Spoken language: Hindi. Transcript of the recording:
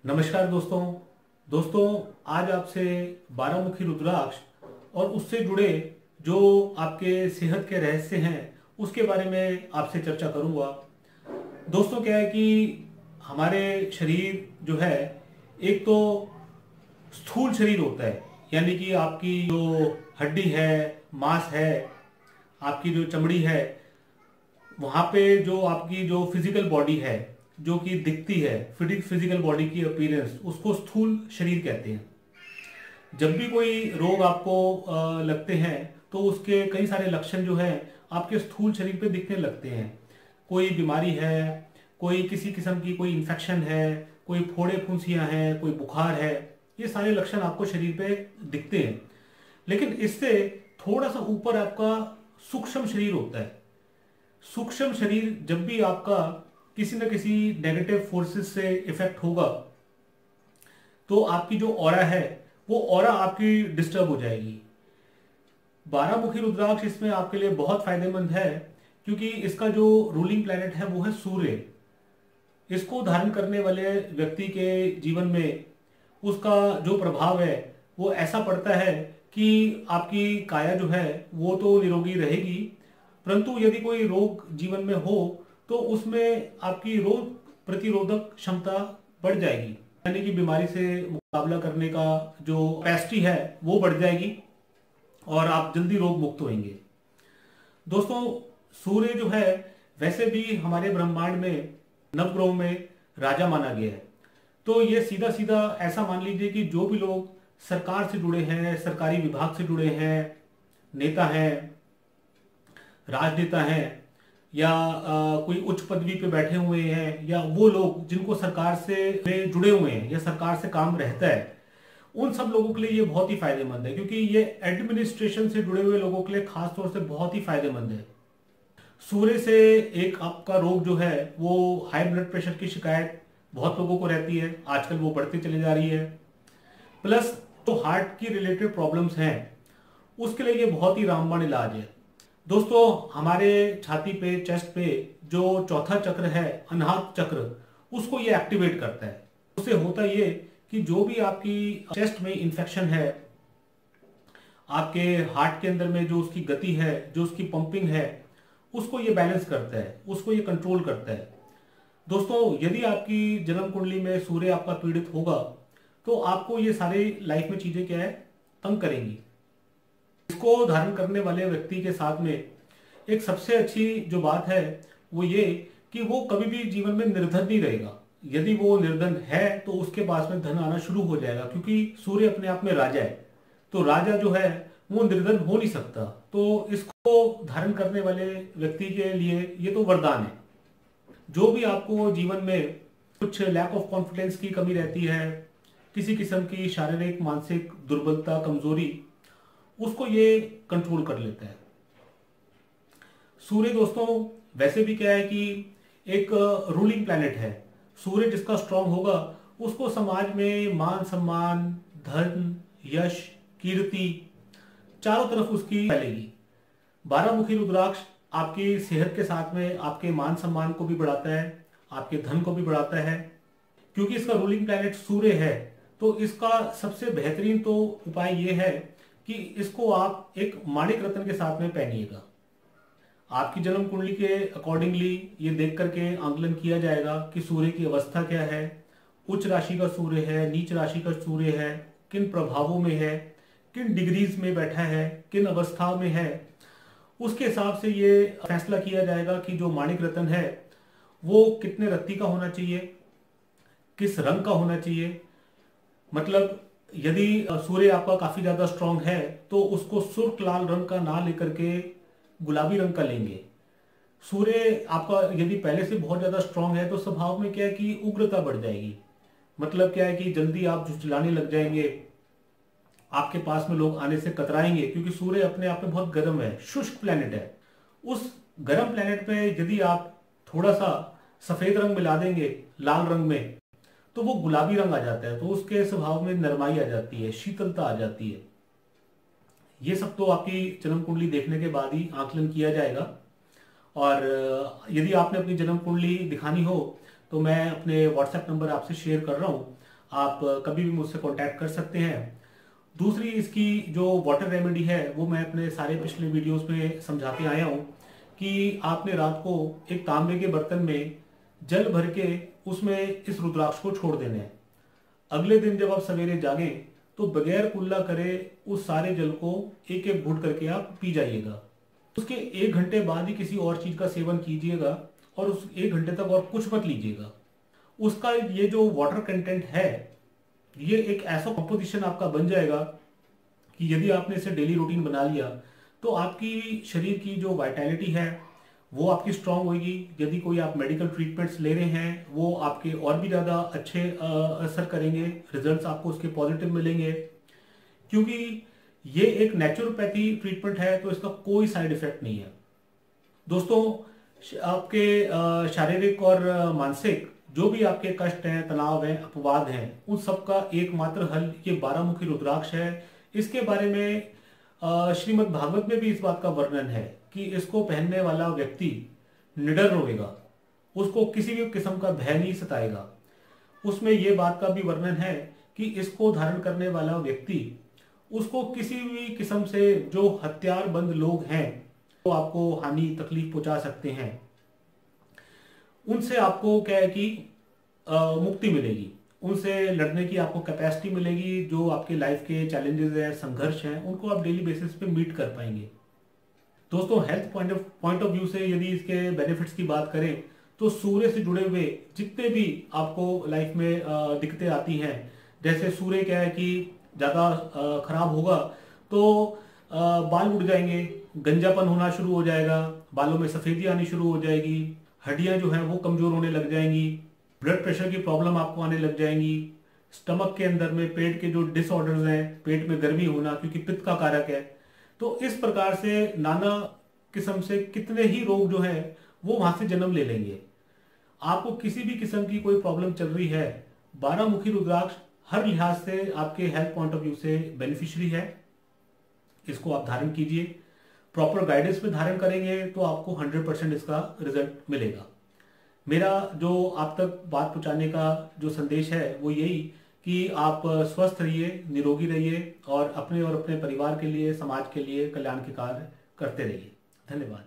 नमस्कार दोस्तों। आज आपसे 12 मुखी रुद्राक्ष और उससे जुड़े जो आपके सेहत के रहस्य हैं उसके बारे में आपसे चर्चा करूंगा। दोस्तों, क्या है कि हमारे शरीर जो है, एक तो स्थूल शरीर होता है, यानी कि आपकी जो हड्डी है, मांस है, आपकी जो चमड़ी है, वहां पे जो आपकी जो फिजिकल बॉडी है जो कि दिखती है, फिजिकल बॉडी की अपीयरेंस, उसको स्थूल शरीर कहते हैं। जब भी कोई रोग आपको लगते हैं तो उसके कई सारे लक्षण जो है आपके स्थूल शरीर पे दिखने लगते हैं। कोई बीमारी है, कोई किसी किस्म की कोई इन्फेक्शन है, कोई फोड़े फुंसियां हैं, कोई बुखार है, ये सारे लक्षण आपको शरीर पे दिखते हैं। लेकिन इससे थोड़ा सा ऊपर आपका सूक्ष्म शरीर होता है। सूक्ष्म शरीर जब भी आपका किसी न किसी नेगेटिव फोर्सेस से इफेक्ट होगा तो आपकी जो ऑरा है वो ऑरा आपकी डिस्टर्ब हो जाएगी। 12 मुखी रुद्राक्ष इसमें आपके लिए बहुत फायदेमंद है, क्योंकि इसका जो रूलिंग प्लैनेट है वो है सूर्य। इसको धारण करने वाले व्यक्ति के जीवन में उसका जो प्रभाव है वो ऐसा पड़ता है कि आपकी काया जो है वो तो निरोगी रहेगी, परंतु यदि कोई रोग जीवन में हो तो उसमें आपकी रोग प्रतिरोधक क्षमता बढ़ जाएगी, यानी कि बीमारी से मुकाबला करने का जो कैपेसिटी है वो बढ़ जाएगी और आप जल्दी रोग मुक्त होंगे। दोस्तों, सूर्य जो है वैसे भी हमारे ब्रह्मांड में नवग्रहों में राजा माना गया है। तो ये सीधा सीधा ऐसा मान लीजिए कि जो भी लोग सरकार से जुड़े हैं, सरकारी विभाग से जुड़े हैं, नेता हैं, राजनेता हैं, या कोई उच्च पदवी पे बैठे हुए हैं, या वो लोग जिनको सरकार से जुड़े हुए हैं या सरकार से काम रहता है, उन सब लोगों के लिए ये बहुत ही फायदेमंद है, क्योंकि ये एडमिनिस्ट्रेशन से जुड़े हुए लोगों के लिए खास तौर से बहुत ही फायदेमंद है। सूर्य से एक आपका रोग जो है वो हाई ब्लड प्रेशर की शिकायत बहुत लोगों को रहती है, आजकल वो बढ़ती चली जा रही है। प्लस तो हार्ट की रिलेटेड प्रॉब्लम्स हैं, उसके लिए ये बहुत ही रामबाण इलाज है। दोस्तों, हमारे छाती पे, चेस्ट पे जो चौथा चक्र है, अनाहत चक्र, उसको ये एक्टिवेट करता है। उससे होता ये कि जो भी आपकी चेस्ट में इंफेक्शन है, आपके हार्ट के अंदर में जो उसकी गति है, जो उसकी पंपिंग है, उसको ये बैलेंस करता है, उसको ये कंट्रोल करता है। दोस्तों, यदि आपकी जन्म कुंडली में सूर्य आपका पीड़ित होगा तो आपको ये सारी लाइफ में चीजें क्या है, तंग करेंगी। इसको धारण करने वाले व्यक्ति के साथ में एक सबसे अच्छी जो बात है वो ये कि वो कभी भी जीवन में निर्धन नहीं रहेगा। यदि वो निर्धन है तो उसके पास में धन आना शुरू हो जाएगा, क्योंकि सूर्य अपने आप में राजा है। तो राजा जो है वो निर्धन हो नहीं सकता। तो इसको धारण करने वाले व्यक्ति के लिए ये तो वरदान है। जो भी आपको जीवन में कुछ लैक ऑफ कॉन्फिडेंस की कमी रहती है, किसी किस्म की शारीरिक मानसिक दुर्बलता, कमजोरी, उसको ये कंट्रोल कर लेता है सूर्य। दोस्तों, वैसे भी क्या है कि एक रूलिंग प्लैनेट है। सूर्य जिसका स्ट्रांग होगा उसको समाज में मान सम्मान, धन, यश, कीर्ति चारों तरफ उसकी फैलेगी। 12 मुखी रुद्राक्ष आपकी सेहत के साथ में आपके मान सम्मान को भी बढ़ाता है, आपके धन को भी बढ़ाता है। क्योंकि इसका रूलिंग प्लैनेट सूर्य है तो इसका सबसे बेहतरीन तो उपाय यह है कि इसको आप एक माणिक रत्न के साथ में पहनिएगा। आपकी जन्म कुंडली के अकॉर्डिंगली ये देख करके आंकलन किया जाएगा कि सूर्य की अवस्था क्या है, उच्च राशि का सूर्य है, नीच राशि का सूर्य है, किन प्रभावों में है, किन डिग्रीज में बैठा है, किन अवस्था में है। उसके हिसाब से ये फैसला किया जाएगा कि जो माणिक रत्न है वो कितने रत्ती का होना चाहिए, किस रंग का होना चाहिए। मतलब यदि सूर्य आपका काफी ज्यादा स्ट्रांग है तो उसको सुर्ख लाल रंग का ना लेकर के गुलाबी रंग का लेंगे। सूर्य आपका यदि पहले से बहुत ज्यादा स्ट्रांग है तो स्वभाव में क्या है कि उग्रता बढ़ जाएगी। मतलब क्या है कि जल्दी आप झुंझलाने लग जाएंगे, आपके पास में लोग आने से कतराएंगे, क्योंकि सूर्य अपने आप में बहुत गर्म है, शुष्क प्लेनेट है। उस गर्म प्लेनेट पे यदि आप थोड़ा सा सफेद रंग मिला देंगे लाल रंग में तो वो गुलाबी रंग आ जाता है, तो उसके स्वभाव में नरमाई आ जाती है, शीतलता आ जाती है। ये सब तो आपकी जन्म कुंडली देखने के बाद ही आकलन किया जाएगा। और यदि आपने अपनी जन्म कुंडली दिखानी हो तो मैं अपने व्हाट्सएप नंबर आपसे शेयर कर रहा हूँ, आप कभी भी मुझसे कांटेक्ट कर सकते हैं। दूसरी इसकी जो वाटर रेमेडी है वो मैं अपने सारे पिछले वीडियोस में समझाते आया हूँ कि आपने रात को एक तांबे के बर्तन में जल भर के उसमें इस रुद्राक्ष को छोड़ देना है। अगले दिन जब आप सवेरे जागें तो बगैर कुल्ला करे उस सारे जल को एक एक घूंट करके आप पी जाइएगा। उसके 1 घंटे बाद ही किसी और चीज का सेवन कीजिएगा और उस 1 घंटे तक और कुछ मत लीजिएगा। उसका ये जो वाटर कंटेंट है ये एक ऐसा कंपोजिशन आपका बन जाएगा कि यदि आपने इसे डेली रूटीन बना लिया तो आपकी शरीर की जो वाइटैलिटी है वो आपकी स्ट्रांग होगी। यदि कोई आप मेडिकल ट्रीटमेंट्स ले रहे हैं वो आपके और भी ज़्यादा अच्छे असर करेंगे, रिजल्ट्स आपको उसके पॉजिटिव मिलेंगे, क्योंकि ये एक नेचुरोपैथी ट्रीटमेंट है तो इसका कोई साइड इफेक्ट नहीं है। दोस्तों, आपके शारीरिक और मानसिक जो भी आपके कष्ट हैं, तनाव हैं, अपवाद हैं, उन सब का एकमात्र हल ये 12 मुखी रुद्राक्ष है। इसके बारे में श्रीमद् भागवत में भी इस बात का वर्णन है कि इसको पहनने वाला व्यक्ति निडर रहेगा, उसको किसी भी किस्म का भय नहीं सताएगा। उसमें यह बात का भी वर्णन है कि इसको धारण करने वाला व्यक्ति, उसको किसी भी किस्म से जो हथियारबंद लोग हैं वो आपको हानि तकलीफ पहुंचा सकते हैं, उनसे आपको क्या है कि मुक्ति मिलेगी, उनसे लड़ने की आपको कैपेसिटी मिलेगी। जो आपके लाइफ के चैलेंजेस हैं, संघर्ष हैं, उनको आप डेली बेसिस पे मीट कर पाएंगे। दोस्तों, हेल्थ पॉइंट ऑफ व्यू से यदि इसके बेनिफिट्स की बात करें तो सूर्य से जुड़े हुए जितने भी आपको लाइफ में दिक्कतें आती हैं, जैसे सूर्य क्या है कि ज़्यादा खराब होगा तो बाल उड़ जाएंगे, गंजापन होना शुरू हो जाएगा, बालों में सफेदी आनी शुरू हो जाएगी, हड्डियां जो हैं वो कमजोर होने लग जाएंगी, ब्लड प्रेशर की प्रॉब्लम आपको आने लग जाएंगी, स्टमक के अंदर में पेट के जो डिसऑर्डर्स हैं, पेट में गर्मी होना क्योंकि पित्त का कारक है, तो इस प्रकार से नाना किस्म से कितने ही रोग जो हैं वो वहां से जन्म ले लेंगे। आपको किसी भी किस्म की कोई प्रॉब्लम चल रही है, 12 मुखी रुद्राक्ष हर लिहाज से आपके हेल्थ पॉइंट ऑफ व्यू से बेनिफिशियरी है। इसको आप धारण कीजिए, प्रॉपर गाइडेंस में धारण करेंगे तो आपको 100% इसका रिजल्ट मिलेगा। मेरा जो आप तक बात पहुंचाने का जो संदेश है वो यही कि आप स्वस्थ रहिए, निरोगी रहिए और अपने परिवार के लिए, समाज के लिए कल्याण के कार्य करते रहिए। धन्यवाद।